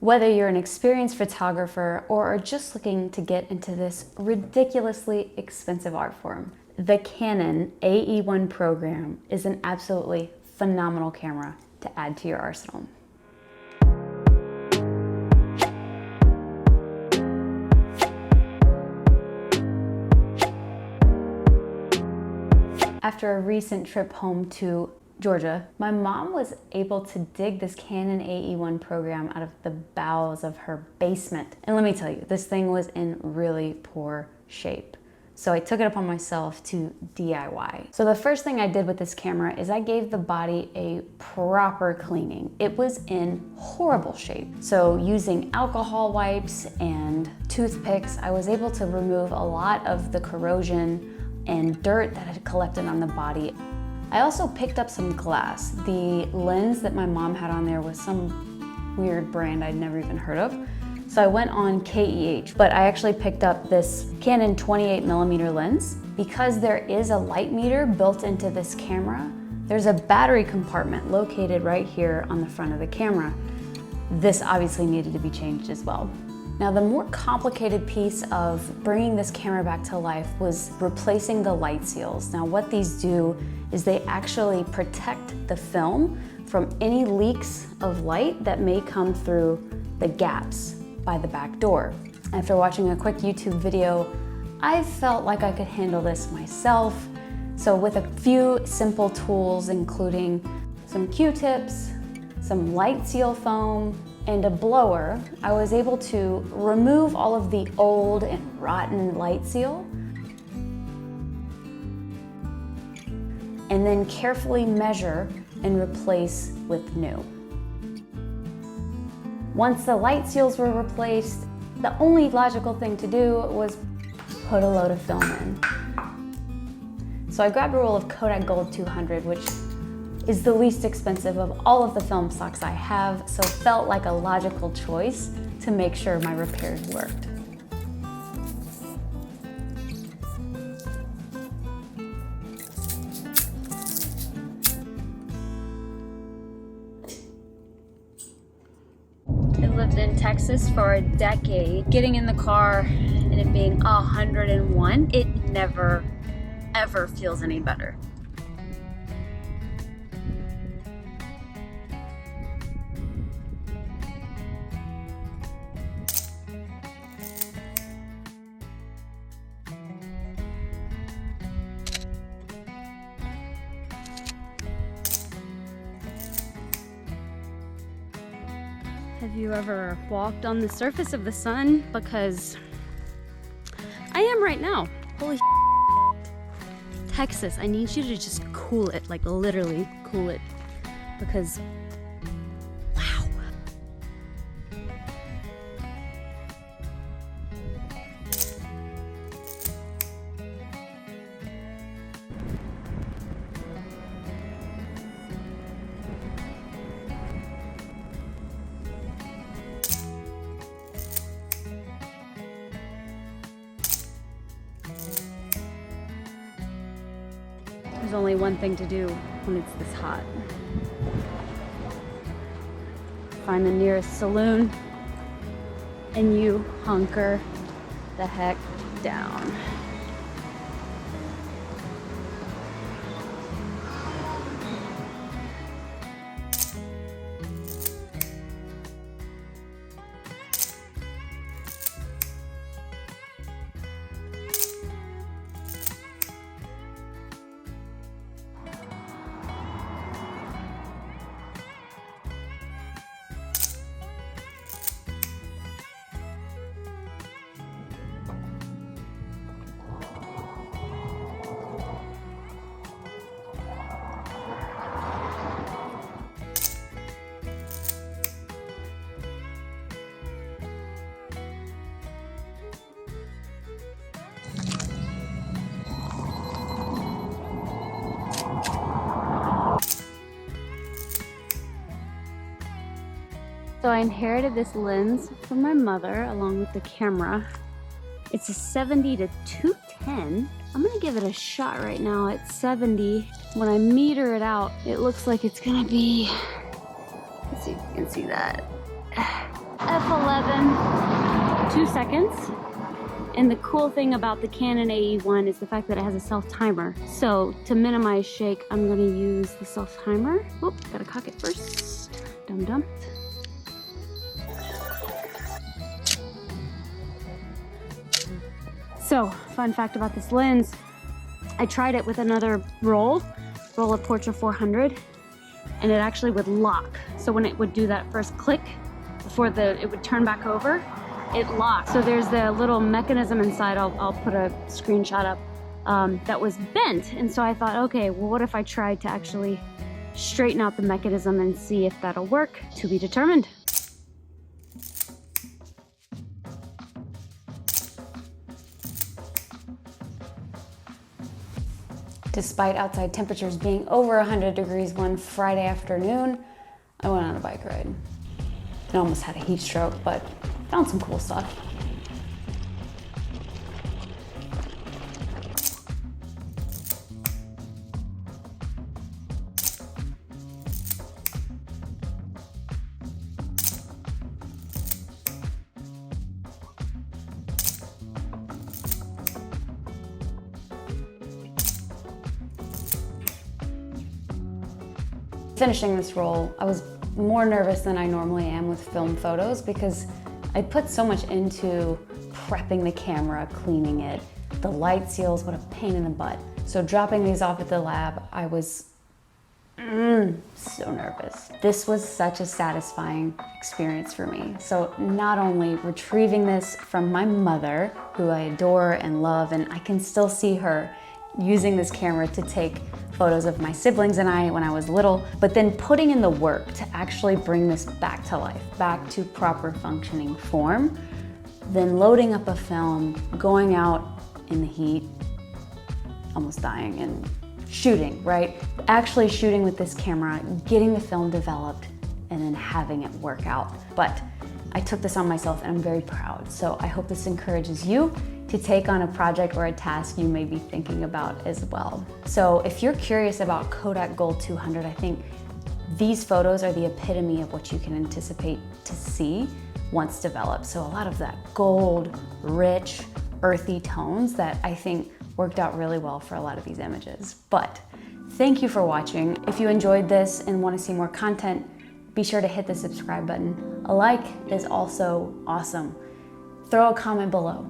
Whether you're an experienced photographer or are just looking to get into this ridiculously expensive art form, the Canon AE-1 Program is an absolutely phenomenal camera to add to your arsenal. After a recent trip home to Georgia, my mom was able to dig this Canon AE-1 Program out of the bowels of her basement. And let me tell you, this thing was in really poor shape. So I took it upon myself to DIY. So the first thing I did with this camera is I gave the body a proper cleaning. It was in horrible shape. So using alcohol wipes and toothpicks, I was able to remove a lot of the corrosion and dirt that had collected on the body. I also picked up some glass. The lens that my mom had on there was some weird brand I'd never even heard of. So I went on KEH, but I actually picked up this Canon 28mm lens. Because there is a light meter built into this camera, there's a battery compartment located right here on the front of the camera. This obviously needed to be changed as well. Now, the more complicated piece of bringing this camera back to life was replacing the light seals. Now, what these do is they actually protect the film from any leaks of light that may come through the gaps by the back door. After watching a quick YouTube video, I felt like I could handle this myself. So with a few simple tools, including some Q-tips, some light seal foam, and a blower, I was able to remove all of the old and rotten light seal and then carefully measure and replace with new. Once the light seals were replaced, the only logical thing to do was put a load of film in. So I grabbed a roll of Kodak Gold 200, which is the least expensive of all of the film stocks I have, so it felt like a logical choice to make sure my repairs worked. I lived in Texas for a decade. Getting in the car and it being 101, it never, ever feels any better. Have you ever walked on the surface of the sun? Because I am right now. Holy shit. Texas, I need you to just cool it, like literally cool it. Because, wow. There's only one thing to do when it's this hot. Find the nearest saloon and you hunker the heck down. So I inherited this lens from my mother along with the camera. It's a 70 to 210. I'm gonna give it a shot right now at 70. When I meter it out, it looks like it's gonna be, let's see if you can see that. F11, 2 seconds. And the cool thing about the Canon AE-1 is the fact that it has a self-timer. So to minimize shake, I'm gonna use the self-timer. Oop, gotta cock it first. Dum-dum. So, fun fact about this lens, I tried it with another roll of Portra 400, and it actually would lock. So when it would do that first click, before it would turn back over, it locked. So there's the little mechanism inside, I'll put a screenshot up, that was bent. And so I thought, okay, well, what if I tried to actually straighten out the mechanism and see if that'll work? To be determined. Despite outside temperatures being over 100 degrees one Friday afternoon, I went on a bike ride. I almost had a heat stroke, but found some cool stuff. Finishing this roll, I was more nervous than I normally am with film photos because I put so much into prepping the camera, cleaning it. The light seals, what a pain in the butt. So dropping these off at the lab, I was so nervous. This was such a satisfying experience for me. So not only retrieving this from my mother, who I adore and love, and I can still see her using this camera to take photos of my siblings and I when I was little, but then putting in the work to actually bring this back to life, back to proper functioning form, then loading up a film, going out in the heat, almost dying, and shooting, right? Actually shooting with this camera, getting the film developed, and then having it work out. But I took this on myself and I'm very proud. So I hope this encourages you to take on a project or a task you may be thinking about as well. So if you're curious about Kodak Gold 200, I think these photos are the epitome of what you can anticipate to see once developed. So a lot of that gold, rich, earthy tones that I think worked out really well for a lot of these images. But thank you for watching. If you enjoyed this and want to see more content, be sure to hit the subscribe button. A like is also awesome. Throw a comment below.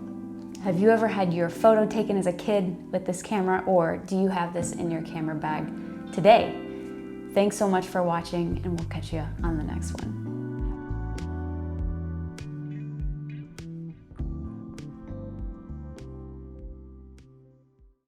Have you ever had your photo taken as a kid with this camera, or do you have this in your camera bag today? Thanks so much for watching, and we'll catch you on the next one.